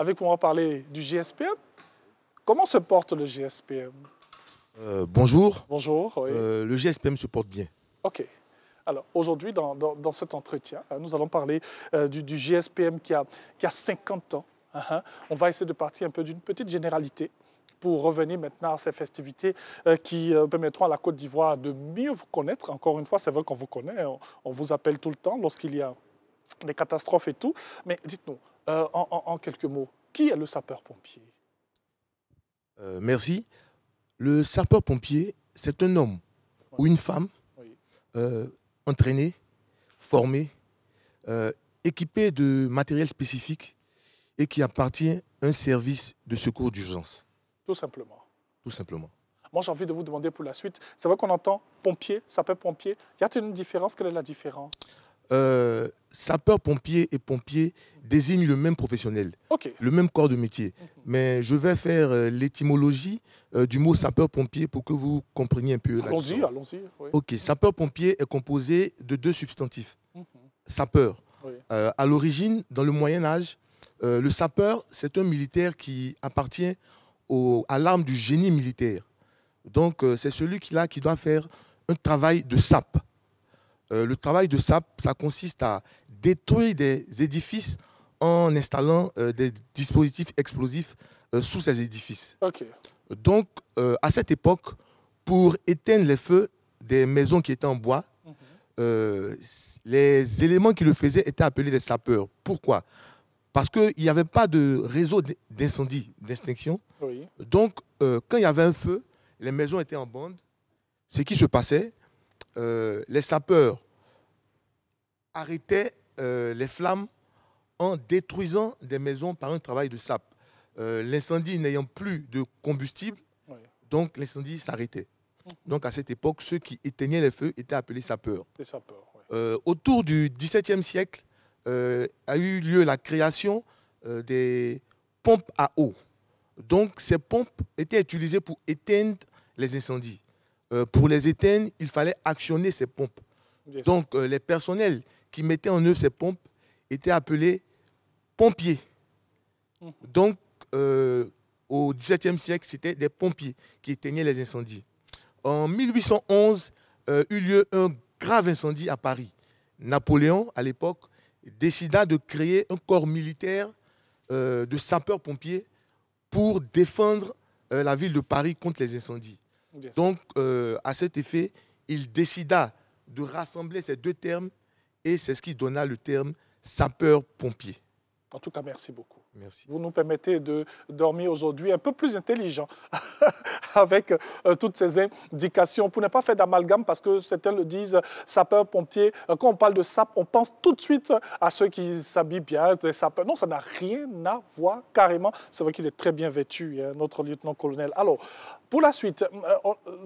Avec vous, on va parler du GSPM. Comment se porte le GSPM? Bonjour. Bonjour. Oui. Le GSPM se porte bien. OK. Alors, aujourd'hui, dans cet entretien, nous allons parler du GSPM qui a 50 ans. On va essayer de partir un peu d'une petite généralité pour revenir maintenant à ces festivités qui permettront à la Côte d'Ivoire de mieux vous connaître. Encore une fois, c'est vrai qu'on vous connaît, on vous appelle tout le temps lorsqu'il y a des catastrophes et tout. Mais dites-nous, en quelques mots, qui est le sapeur-pompier? Merci. Le sapeur-pompier, c'est un homme ou une femme entraîné, formé, équipé de matériel spécifique et qui appartient à un service de secours d'urgence. Tout simplement. Tout simplement. Moi, j'ai envie de vous demander pour la suite. C'est vrai qu'on entend pompier, sapeur-pompier. Y a-t-il une différence? Quelle est la différence? Sapeur-pompier et pompier désignent le même professionnel, le même corps de métier. Mais je vais faire l'étymologie du mot sapeur-pompier pour que vous compreniez un peu la différence. Allons-y. Oui. Ok, sapeur-pompier est composé de deux substantifs. Sapeur. À l'origine, dans le Moyen-Âge, le sapeur, c'est un militaire qui appartient à l'arme du génie militaire. Donc, c'est celui-là qui doit faire un travail de sape. Le travail de sape, ça consiste à détruire des édifices en installant des dispositifs explosifs sous ces édifices. Donc, à cette époque, pour éteindre les feux des maisons qui étaient en bois, les éléments qui le faisaient étaient appelés des sapeurs. Pourquoi? Parce qu'il n'y avait pas de réseau d'incendie, d'extinction. Donc, quand il y avait un feu, les maisons étaient en bande. Ce qui se passait, les sapeurs arrêtaient les flammes en détruisant des maisons par un travail de sape. L'incendie n'ayant plus de combustible, donc l'incendie s'arrêtait. Donc à cette époque, ceux qui éteignaient les feux étaient appelés sapeurs. Autour du XVIIe siècle, a eu lieu la création des pompes à eau. Donc ces pompes étaient utilisées pour éteindre les incendies. Pour les éteindre, il fallait actionner ces pompes. Donc les personnels qui mettaient en œuvre ces pompes étaient appelés pompiers. Donc au XVIIe siècle, c'était des pompiers qui éteignaient les incendies. En 1811, eut lieu un grave incendie à Paris. Napoléon, à l'époque, décida de créer un corps militaire de sapeurs-pompiers pour défendre la ville de Paris contre les incendies. Donc, à cet effet, il décida de rassembler ces deux termes et c'est ce qui donna le terme sapeur-pompier. En tout cas, merci beaucoup. Merci. Vous nous permettez de dormir aujourd'hui un peu plus intelligent avec toutes ces indications pour ne pas faire d'amalgame parce que certains le disent, sapeur-pompier. Quand on parle de sape, on pense tout de suite à ceux qui s'habillent bien, des sapeurs. Non, ça n'a rien à voir carrément. C'est vrai qu'il est très bien vêtu, hein, notre lieutenant-colonel. Alors, pour la suite,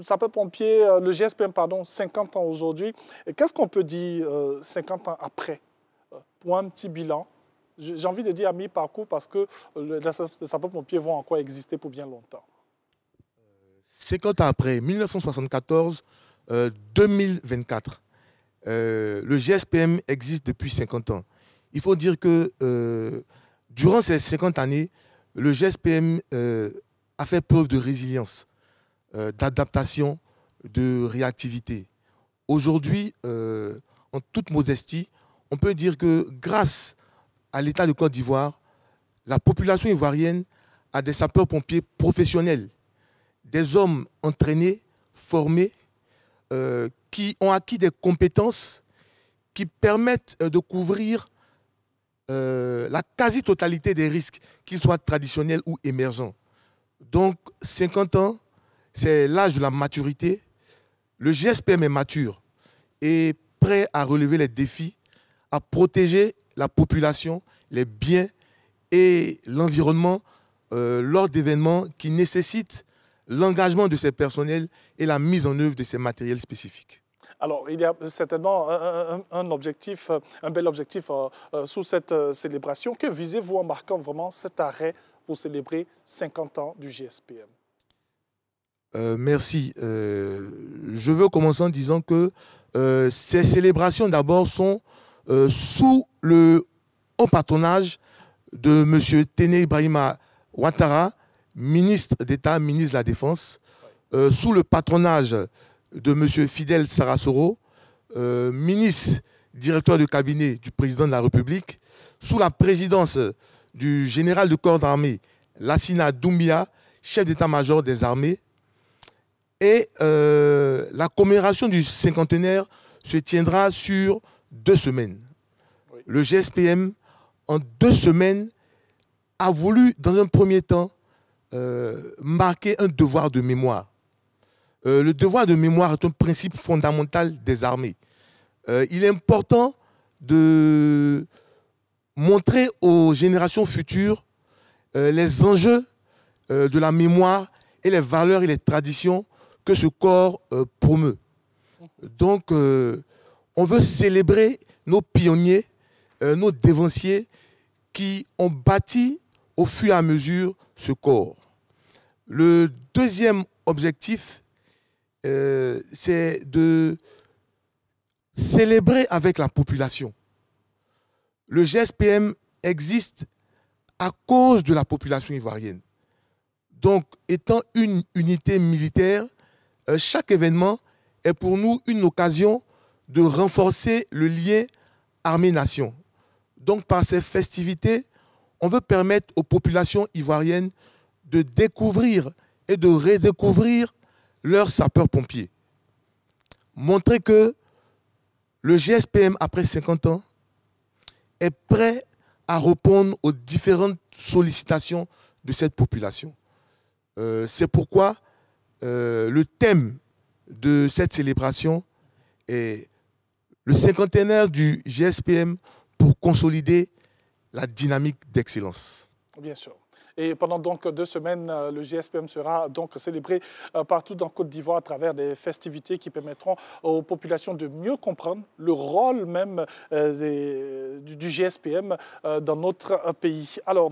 sapeur-pompier, le GSPM, pardon, 50 ans aujourd'hui. Qu'est-ce qu'on peut dire 50 ans après pour un petit bilan? J'ai envie de dire à mi-parcours parce que les sapeurs-pompiers vont encore exister pour bien longtemps. 50 ans après, 1974, 2024, le GSPM existe depuis 50 ans. Il faut dire que durant ces 50 années, le GSPM a fait preuve de résilience, d'adaptation, de réactivité. Aujourd'hui, en toute modestie, on peut dire que grâce à l'État de Côte d'Ivoire, la population ivoirienne a des sapeurs-pompiers professionnels, des hommes entraînés, formés, qui ont acquis des compétences qui permettent de couvrir la quasi-totalité des risques, qu'ils soient traditionnels ou émergents. Donc, 50 ans, c'est l'âge de la maturité. Le GSPM est mature et prêt à relever les défis, à protéger la population, les biens et l'environnement lors d'événements qui nécessitent l'engagement de ces personnels et la mise en œuvre de ces matériels spécifiques. Alors, il y a certainement un bel objectif sous cette célébration. Que visez-vous en marquant vraiment cet arrêt pour célébrer 50 ans du GSPM? Merci. Je veux commencer en disant que ces célébrations d'abord sont sous le haut patronage de M. Téné Ibrahima Ouattara, ministre d'État, ministre de la Défense, sous le patronage de M. Fidel Sarasoro, ministre, directeur de cabinet du président de la République, sous la présidence du général de corps d'armée, Lassina Doumbia, chef d'état-major des armées. Et la commémoration du cinquantenaire se tiendra sur 2 semaines. Oui. Le GSPM, en 2 semaines, a voulu, dans un premier temps, marquer un devoir de mémoire. Le devoir de mémoire est un principe fondamental des armées. Il est important de montrer aux générations futures les enjeux de la mémoire et les valeurs et les traditions que ce corps promeut. Donc, on veut célébrer nos pionniers, nos dévanciers qui ont bâti au fur et à mesure ce corps. Le deuxième objectif, c'est de célébrer avec la population. Le GSPM existe à cause de la population ivoirienne. Donc, étant une unité militaire, chaque événement est pour nous une occasion de renforcer le lien armée-nation. Donc, par ces festivités, on veut permettre aux populations ivoiriennes de découvrir et de redécouvrir leurs sapeurs-pompiers. Montrer que le GSPM, après 50 ans, est prêt à répondre aux différentes sollicitations de cette population. C'est pourquoi le thème de cette célébration est le cinquantenaire du GSPM pour consolider la dynamique d'excellence. Bien sûr. Et pendant donc 2 semaines, le GSPM sera donc célébré partout dans Côte d'Ivoire à travers des festivités qui permettront aux populations de mieux comprendre le rôle même du GSPM dans notre pays. Alors,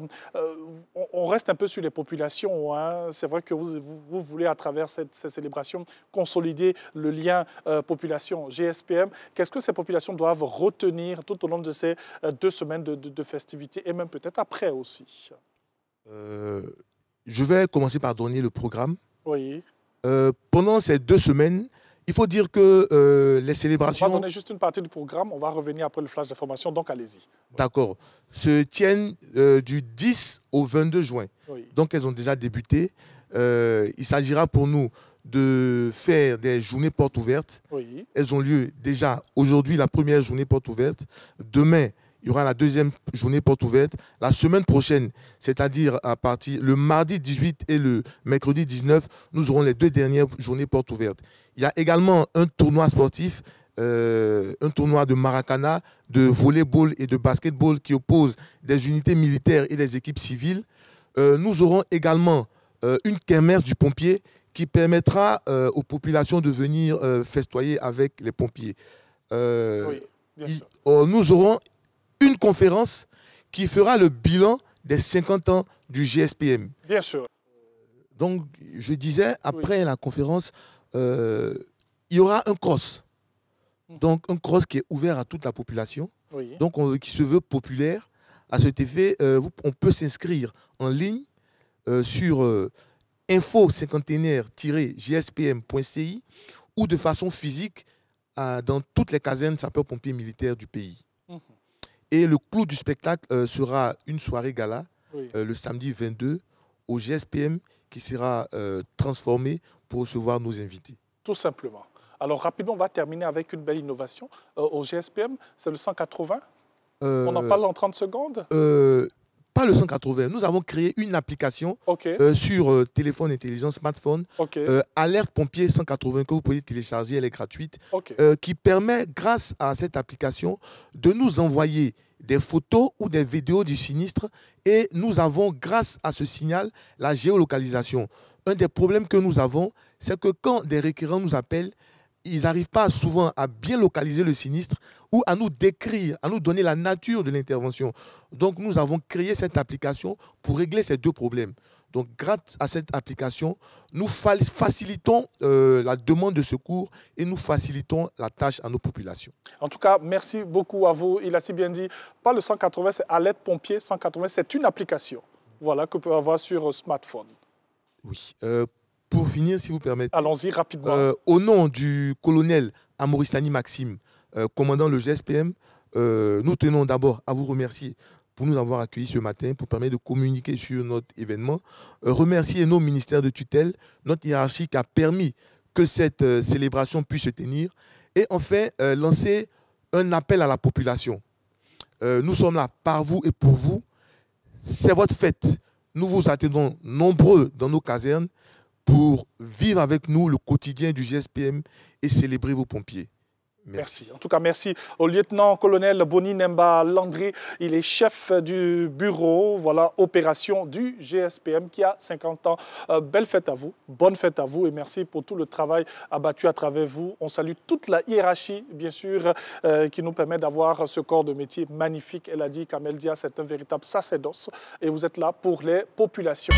on reste un peu sur les populations. Hein. C'est vrai que vous voulez, à travers cette célébration, consolider le lien population-GSPM. Qu'est-ce que ces populations doivent retenir tout au long de ces 2 semaines de festivités et même peut-être après aussi? Je vais commencer par donner le programme. Oui. Pendant ces 2 semaines, il faut dire que les célébrations... On va donner juste une partie du programme, on va revenir après le flash d'information, donc allez-y. D'accord. Se tiennent du 10 au 22 juin. Oui. Donc elles ont déjà débuté. Il s'agira pour nous de faire des journées portes ouvertes. Oui. Elles ont lieu déjà aujourd'hui, la première journée porte ouverte. Demain, il y aura la deuxième journée porte ouverte. La semaine prochaine, c'est-à-dire à partir le mardi 18 et le mercredi 19, nous aurons les 2 dernières journées porte ouvertes. Il y a également un tournoi sportif, un tournoi de Maracana, de volleyball et de basketball qui oppose des unités militaires et des équipes civiles. Nous aurons également une kermesse du pompier qui permettra aux populations de venir festoyer avec les pompiers. Oui, bien sûr. Nous aurons une conférence qui fera le bilan des 50 ans du GSPM. Bien sûr. Donc, je disais, après la conférence, il y aura un cross. Donc, un cross qui est ouvert à toute la population, donc qui se veut populaire. À cet effet, on peut s'inscrire en ligne sur info-cinquantenaire-gspm.ci ou de façon physique dans toutes les casernes sapeurs-pompiers militaires du pays. Et le clou du spectacle sera une soirée gala le samedi 22 au GSPM qui sera transformé pour recevoir nos invités. Tout simplement. Alors rapidement, on va terminer avec une belle innovation. Au GSPM, c'est le 180. On en parle en 30 secondes Pas le 180. Nous avons créé une application sur téléphone intelligent, smartphone, Alerte Pompier 180 que vous pouvez télécharger, elle est gratuite, qui permet, grâce à cette application, de nous envoyer des photos ou des vidéos du sinistre et nous avons, grâce à ce signal, la géolocalisation. Un des problèmes que nous avons, c'est que quand des requérants nous appellent, ils n'arrivent pas souvent à bien localiser le sinistre ou à nous décrire, à nous donner la nature de l'intervention. Donc, nous avons créé cette application pour régler ces 2 problèmes. Donc, grâce à cette application, nous facilitons la demande de secours et nous facilitons la tâche à nos populations. En tout cas, merci beaucoup à vous. Il a si bien dit, pas le 180, c'est Alerte Pompier 180, c'est une application, voilà, que peut avoir sur smartphone. Oui. Pour finir, si vous permettez. Allons-y rapidement. Au nom du colonel Amorissani Maxime, commandant le GSPM, nous tenons d'abord à vous remercier pour nous avoir accueillis ce matin, pour permettre de communiquer sur notre événement. Remercier nos ministères de tutelle, notre hiérarchie qui a permis que cette célébration puisse se tenir. Et enfin, lancer un appel à la population. Nous sommes là par vous et pour vous. C'est votre fête. Nous vous attendons nombreux dans nos casernes pour vivre avec nous le quotidien du GSPM et célébrer vos pompiers. Merci. En tout cas, merci au lieutenant-colonel Boni Nemba Landry. Il est chef du bureau, voilà, opération du GSPM qui a 50 ans. Belle fête à vous, bonne fête à vous et merci pour tout le travail abattu à travers vous. On salue toute la hiérarchie, bien sûr, qui nous permet d'avoir ce corps de métier magnifique. Elle a dit qu'Amel Dia, c'est un véritable sacerdoce et vous êtes là pour les populations.